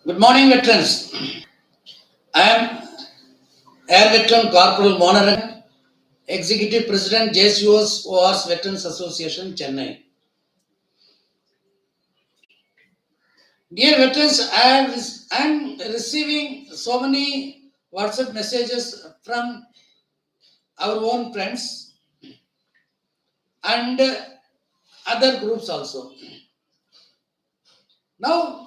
Good morning, veterans. I am Air Veteran Corporal Monaran, Executive President, JSUS ORS Veterans Association, Chennai. Dear veterans, I am receiving so many WhatsApp messages from our own friends and other groups also. Now,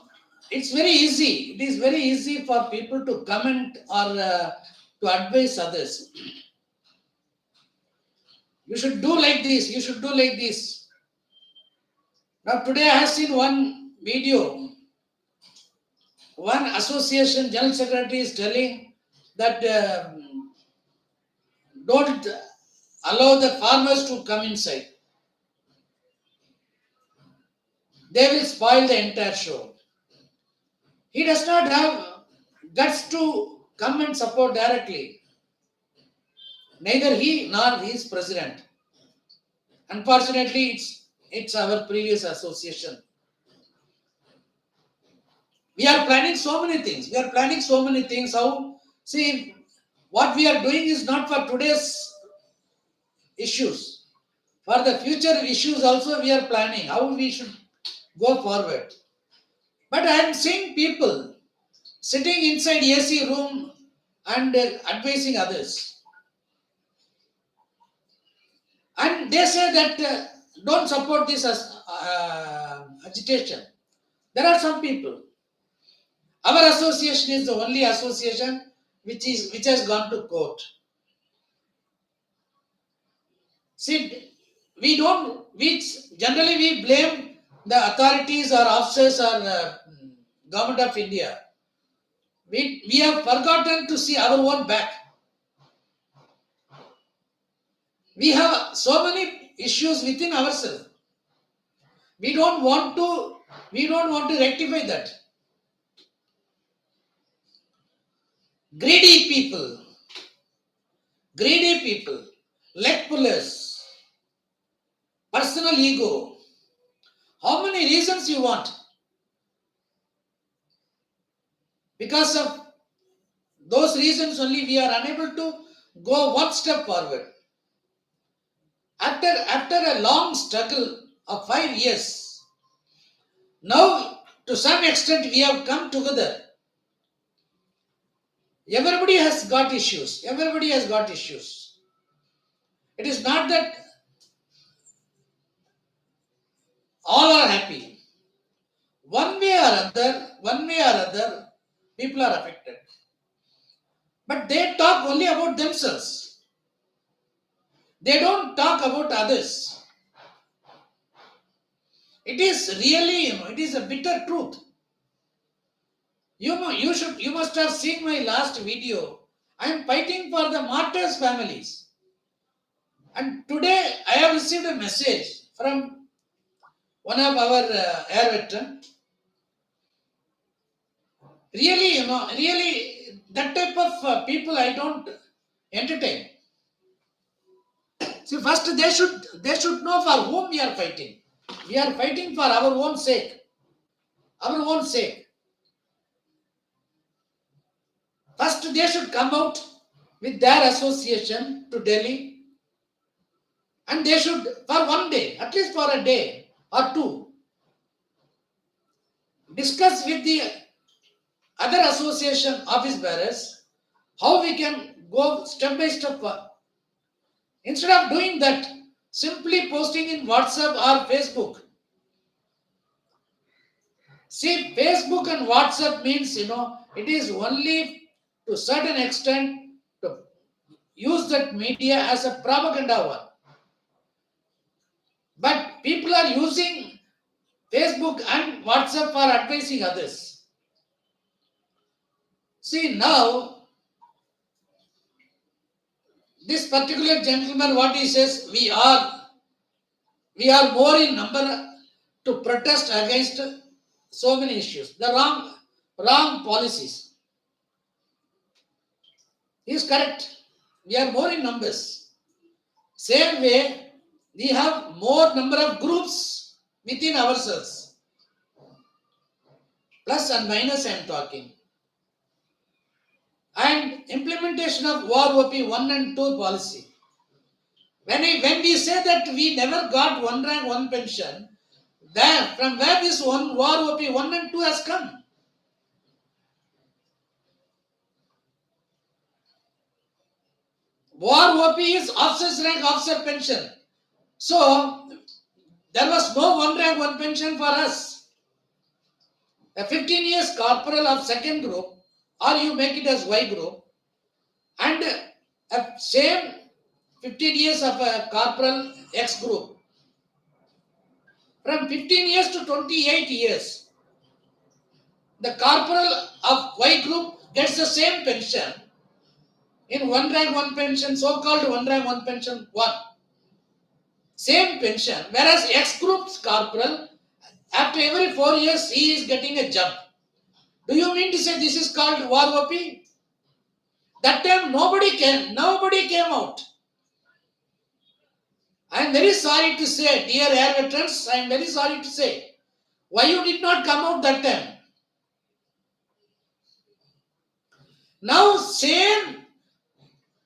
it's very easy. It is very easy for people to comment or to advise others. You should do like this. You should do like this. Now, today I have seen one video. One association general secretary is telling that don't allow the farmers to come inside. They will spoil the entire show. He does not have guts to come and support directly. Neither he nor his president. Unfortunately, it's our previous association. We are planning so many things. We are planning so many things. See, what we are doing is not for today's issues. For the future issues also we are planning how we should go forward. But I am seeing people sitting inside AC room and advising others. And they say that don't support this as agitation. There are some people. Our association is the only association which has gone to court. See, generally we blame the authorities or officers or government of India. We have forgotten to see our own back. We have so many issues within ourselves. We don't want to rectify that. Greedy people, leg pullers, personal ego. How many reasons you want? Because of those reasons only we are unable to go one step forward. After a long struggle of 5 years, now to some extent we have come together. Everybody has got issues. Everybody has got issues. It is not that all are happy. One way or other, people are affected. But they talk only about themselves. They don't talk about others. It is really, it is a bitter truth. You must have seen my last video. I am fighting for the martyrs' families. And today I have received a message from one of our air veteran. Really, that type of people I don't entertain. See, first they should know for whom we are fighting. We are fighting for our own sake. Our own sake. First, they should come out with their association to Delhi, and they should, for one day, at least for a day or two, discuss with the other association office bearers how we can go step by step. Instead of doing that, simply posting in WhatsApp or Facebook. See, Facebook and WhatsApp means, it is only to a certain extent to use that media as a propaganda one. But people are using Facebook and WhatsApp for advising others. See, now, this particular gentleman, what he says, we are more in number to protest against so many issues, the wrong policies. He is correct. We are more in numbers. Same way, we have more number of groups within ourselves. Plus and minus I am talking. And implementation of WAR-OP 1 and 2 policy. When we say that we never got one rank, one pension, then from where this one WAR-OP 1 and 2 has come? WAR-OP is officer's rank, officer pension. So, there was no one rank, one pension for us. A 15 years corporal of second group, or you make it as Y group, and a same 15 years of a corporal X group. From 15 years to 28 years, the corporal of Y group gets the same pension in one rank, one pension, so-called one rank, one pension, one. Same pension, whereas X group's corporal, after every 4 years, he is getting a jump. Do you mean to say this is called WAR-OP? That time nobody came out. I am very sorry to say, dear air veterans, I am very sorry to say, why you did not come out that time? Now same,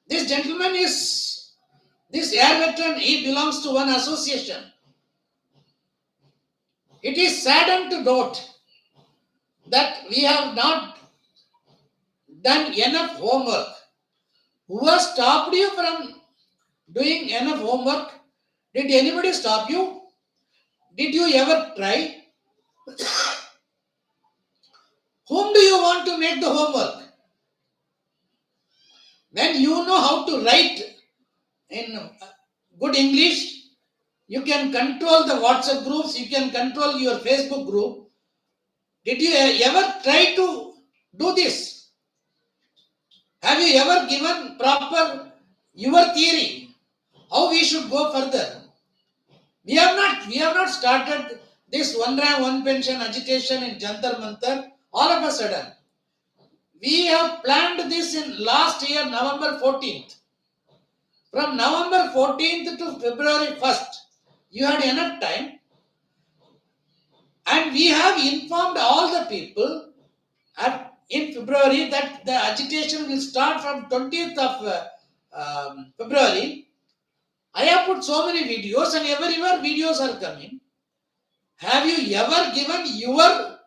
this gentleman is, this air veteran, he belongs to one association. It is saddened to note that we have not done enough homework. Who has stopped you from doing enough homework? Did anybody stop you? Did you ever try? Whom do you want to make the homework? When you know how to write in good English, you can control the WhatsApp groups, you can control your Facebook group. Did you ever try to do this? Have you ever given proper your theory? How we should go further? We have not started this one rank, one pension agitation in Jantar Mantar all of a sudden. We have planned this in last year, November 14th. From November 14th to February 1st, you had enough time. And we have informed all the people in February that the agitation will start from 20th of February. I have put so many videos and everywhere videos are coming. Have you ever given your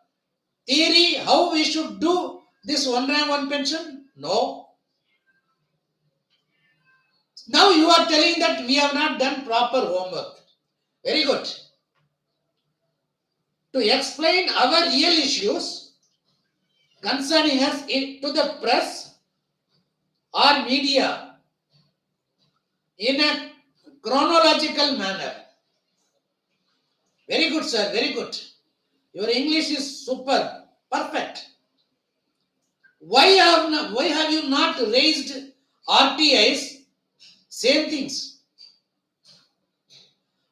theory how we should do this one rank, one pension? No. Now you are telling that we have not done proper homework. Very good. To explain our real issues concerning us to the press or media in a chronological manner. Very good, sir. Very good. Your English is super, perfect. Why have you not raised RTIs? Same things.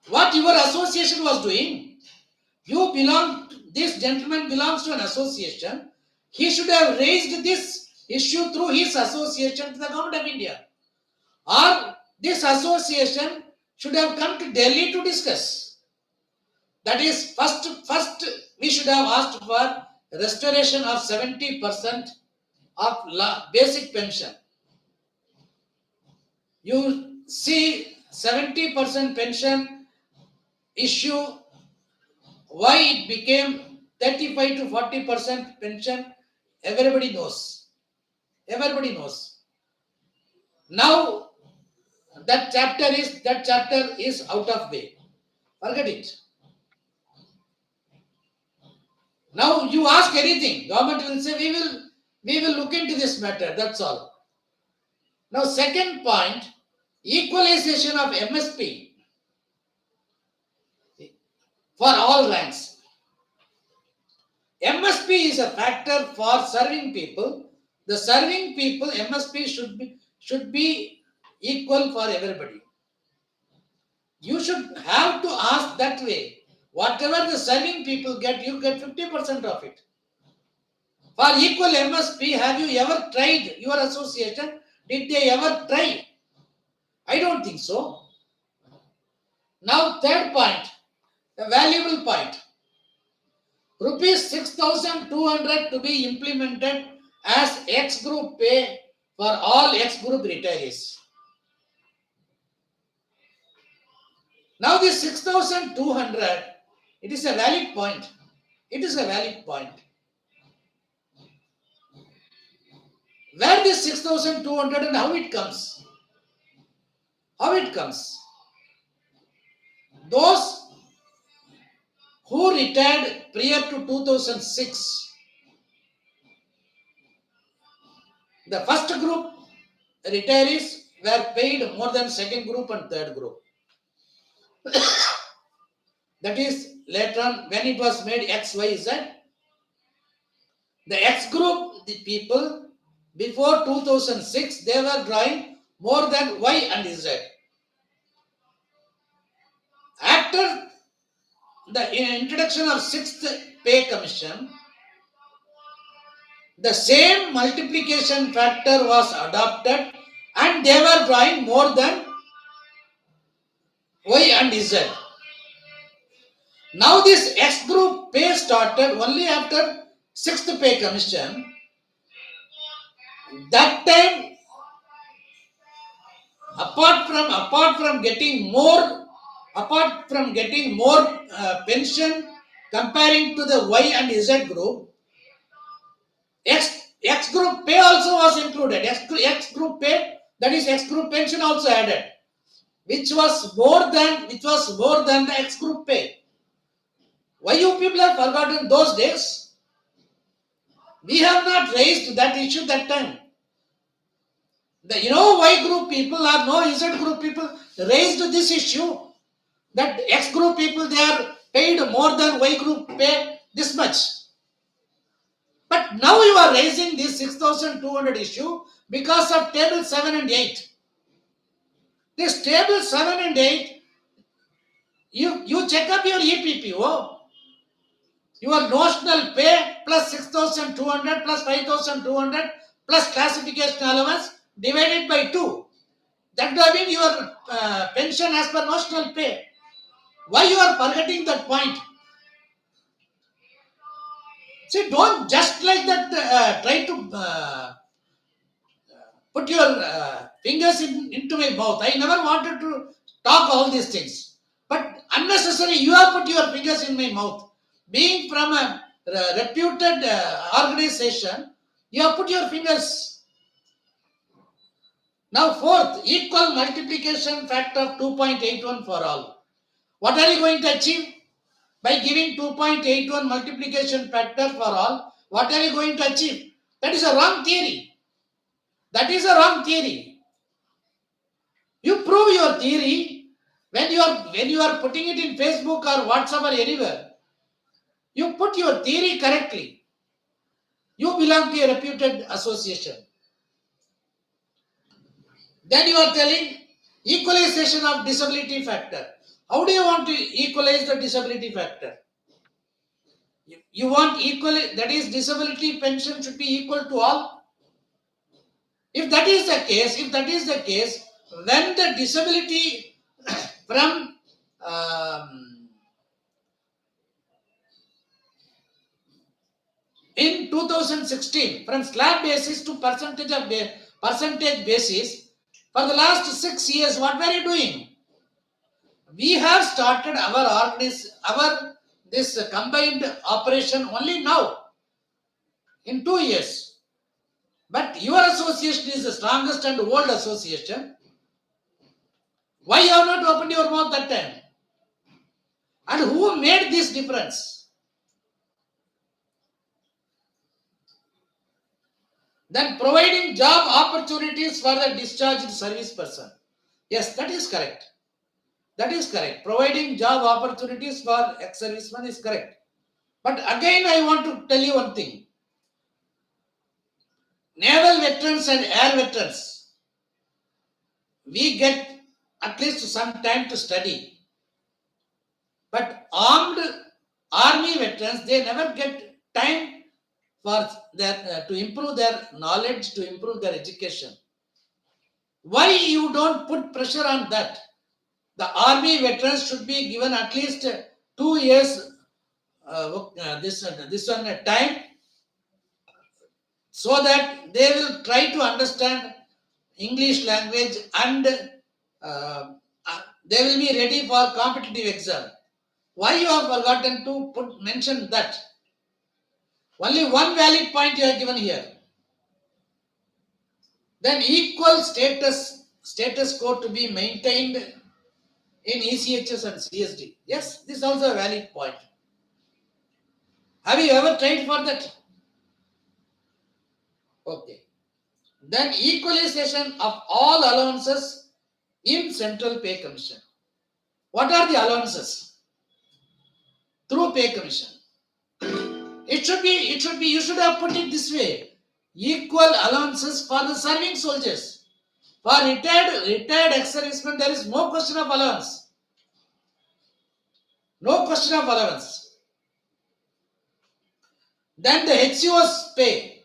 What your association was doing, this gentleman belongs to an association. He should have raised this issue through his association to the government of India. Or this association should have come to Delhi to discuss. That is, first we should have asked for restoration of 70% of basic pension. You see 70% pension issue, why it became 35 to 40% pension, everybody knows. Everybody knows. Now that chapter is out of way. Forget it. Now you ask anything, government will say we will look into this matter. That's all. Now second point, equalization of MSP for all ranks. MSP is a factor for serving people. The serving people MSP should be equal for everybody. You should have to ask that way. Whatever the serving people get, you get 50% of it. For equal MSP, have you ever tried your association? Did they ever try? I don't think so. Now, third point, a valuable point. rupees 6,200 to be implemented as X group pay for all X group retirees. Now this 6,200, it is a valid point. It is a valid point. Where this 6,200 and how it comes? How it comes? Those who retired prior to 2006, the first group retirees were paid more than second group and third group. That is later on when it was made XYZ. The X group, the people before 2006, they were drawing more than Y and Z. After the introduction of sixth pay commission, the same multiplication factor was adopted and they were drawing more than Y and Z. Now this X group pay started only after sixth pay commission. That time, apart from getting more pension comparing to the Y and Z group, X group pay also was included. X group pay, that is X group pension also added, which was more than the X group pay. Why you people have forgotten those days? We have not raised that issue that time. Y group people or no Z group people raised this issue that X group people, they are paid more than Y group pay this much. But now you are raising this 6,200 issue because of table 7 and 8. This table 7 and 8, you check up your EPPO. Your notional pay plus 6,200 plus 5,200 plus classification allowance divided by 2. That would have been your pension as per notional pay. Why you are forgetting that point? See, don't just like that try to put your fingers into my mouth. I never wanted to talk all these things. But unnecessary, you have put your fingers in my mouth. Being from a reputed organization, you have put your fingers. Now, fourth, equal multiplication factor of 2.81 for all. What are you going to achieve? By giving 2.81 multiplication factor for all, what are you going to achieve? That is a wrong theory. That is a wrong theory. You prove your theory when you are putting it in Facebook or WhatsApp or anywhere. You put your theory correctly. You belong to a reputed association. Then you are telling equalization of disability factor. How do you want to equalize the disability factor? You want equal, that is disability pension should be equal to all. If that is the case, when the disability from in 2016 from slab basis to percentage basis, for the last 6 years, what were you doing? We have started this combined operation only now in 2 years. But your association is the strongest and old association. Why you have not opened your mouth that time? And who made this difference? Then providing job opportunities for the discharged service person. Yes, that is correct. That is correct. Providing job opportunities for ex-servicemen is correct. But again, I want to tell you one thing. Naval veterans and air veterans, we get at least some time to study. But armed army veterans, they never get time for their to improve their knowledge, to improve their education. Why you don't put pressure on that? The army veterans should be given at least 2 years this one time, so that they will try to understand English language, and they will be ready for competitive exam. Why you have forgotten to mention that? Only one valid point you have given here. Then equal status quo to be maintained in ECHS and CSD. Yes, this is also a valid point. Have you ever tried for that? Okay. Then equalization of all allowances in Central Pay Commission. What are the allowances? Through Pay Commission. You should have put it this way. Equal allowances for the serving soldiers. For retired ex-servicemen, there is no question of allowance. No question of allowance. Then the HCO's pay.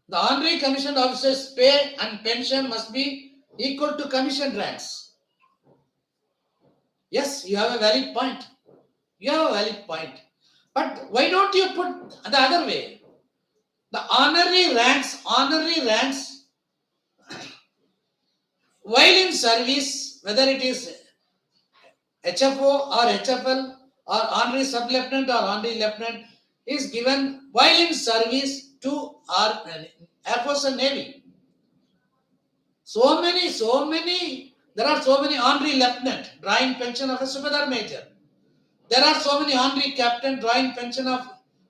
The honorary commissioned officers' pay and pension must be equal to commissioned ranks. Yes, you have a valid point. You have a valid point. But why don't you put the other way? The honorary ranks, while in service, whether it is HFO or HFL or honorary sub-lieutenant or honorary lieutenant, is given while in service to our Air Force and Navy. So many, there are so many honorary lieutenant drawing pension of a Subedar Major. There are so many honorary captain drawing pension of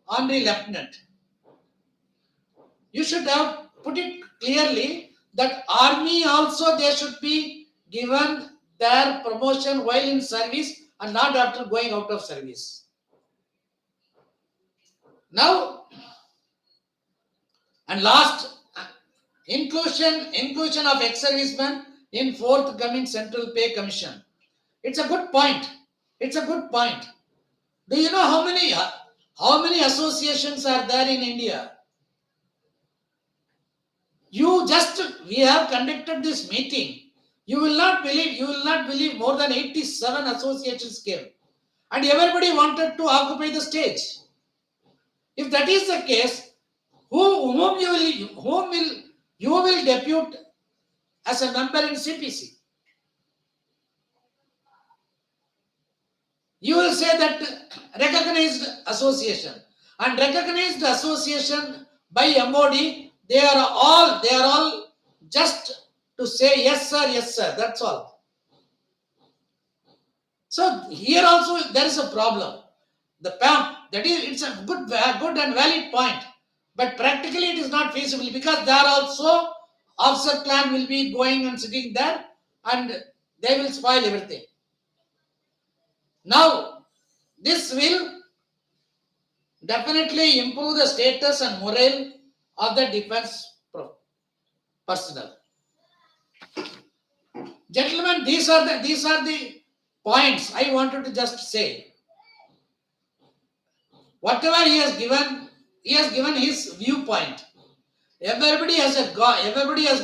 honorary lieutenant. You should have put it clearly that army also they should be given their promotion while in service and not after going out of service. Now, and last, inclusion of ex-servicemen in forthcoming Central Pay Commission. It's a good point. It's a good point. Do you know how many associations are there in India? We have conducted this meeting. You will not believe more than 87 associations came. And everybody wanted to occupy the stage. If that is the case, whom you will depute as a member in CPC? You will say that recognized association, and recognized association by MOD, they are all just to say yes sir, that's all. So here also there is a problem. The PAM, that is, it's a good and valid point, but practically it is not feasible, because there also officer clan will be going and sitting there, and they will spoil everything. Now, this will definitely improve the status and morale of the defense personnel. Gentlemen, these are the points I wanted to just say. Whatever he has given his viewpoint. Everybody has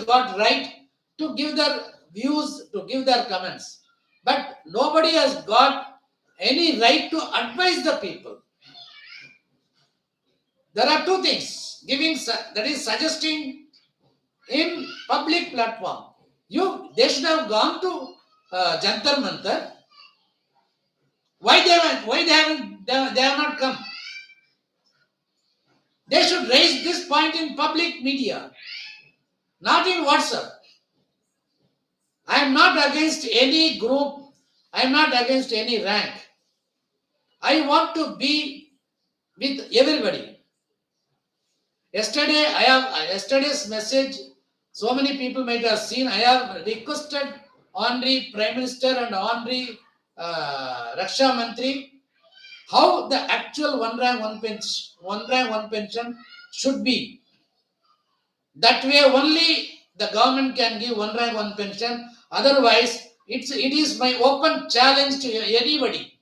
got right to give their views, to give their comments. But nobody has got any right to advise the people. There are two things. That is suggesting in public platform. They should have gone to Jantar Mantar. Why they have not come? They should raise this point in public media, not in WhatsApp. I am not against any group. I am not against any rank. I want to be with everybody. Yesterday's message, so many people might have seen. I have requested Honorary Prime Minister and Honorary Raksha Mantri how the actual one rank one pension should be. That way only the government can give one rank one pension. Otherwise, it is my open challenge to anybody.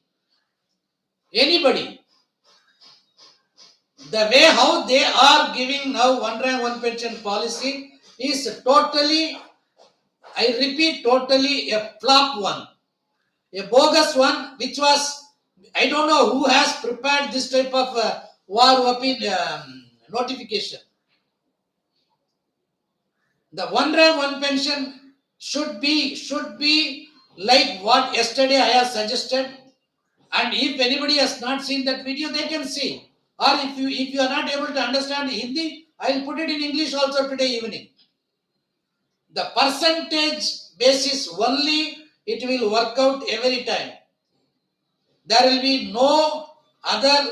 The way how they are giving now one rank one pension policy is totally, I repeat, totally a flop one, a bogus one, which was I don't know who has prepared this type of war notification. The one rank one pension should be like what yesterday I have suggested. And if anybody has not seen that video, they can see. Or if you are not able to understand Hindi, I will put it in English also today evening. The percentage basis only it will work out every time. There will be no other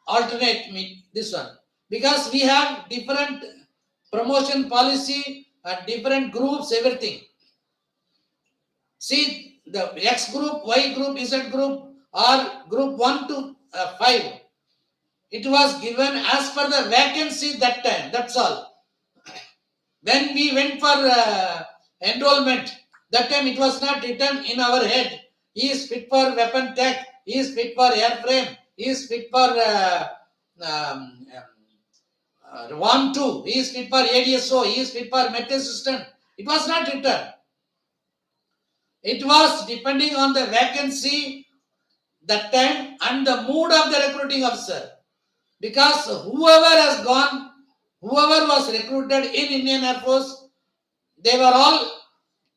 alternate this one, because we have different promotion policy and different groups, everything. See, the X group, Y group, Z group, or group 1 to 5. It was given as per the vacancy that time. That's all. When we went for enrollment, that time it was not written in our head. He is fit for weapon tech. He is fit for airframe. He is fit for WAM 2. He is fit for ADSO. He is fit for metal assistant. It was not written. It was depending on the vacancy that time and the mood of the recruiting officer. Because whoever was recruited in Indian Air Force, they were all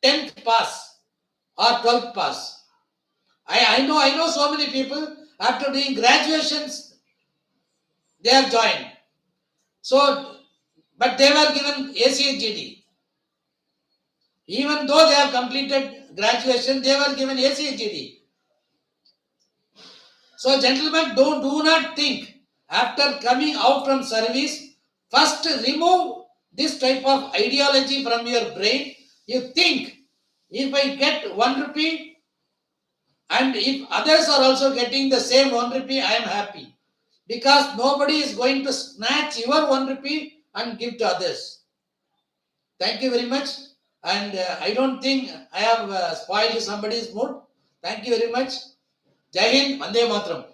10th pass or 12th pass. I know so many people after doing graduations, they have joined. So, but they were given ACHGD. Even though they have completed graduation, they were given ACHGD. So, gentlemen, do not think after coming out from service, first remove this type of ideology from your brain. You think, if I get 1 rupee and if others are also getting the same 1 rupee, I am happy. Because nobody is going to snatch your 1 rupee and give to others. Thank you very much. And I don't think I have spoiled somebody's mood. Thank you very much. Jai Hind, Vande Matram.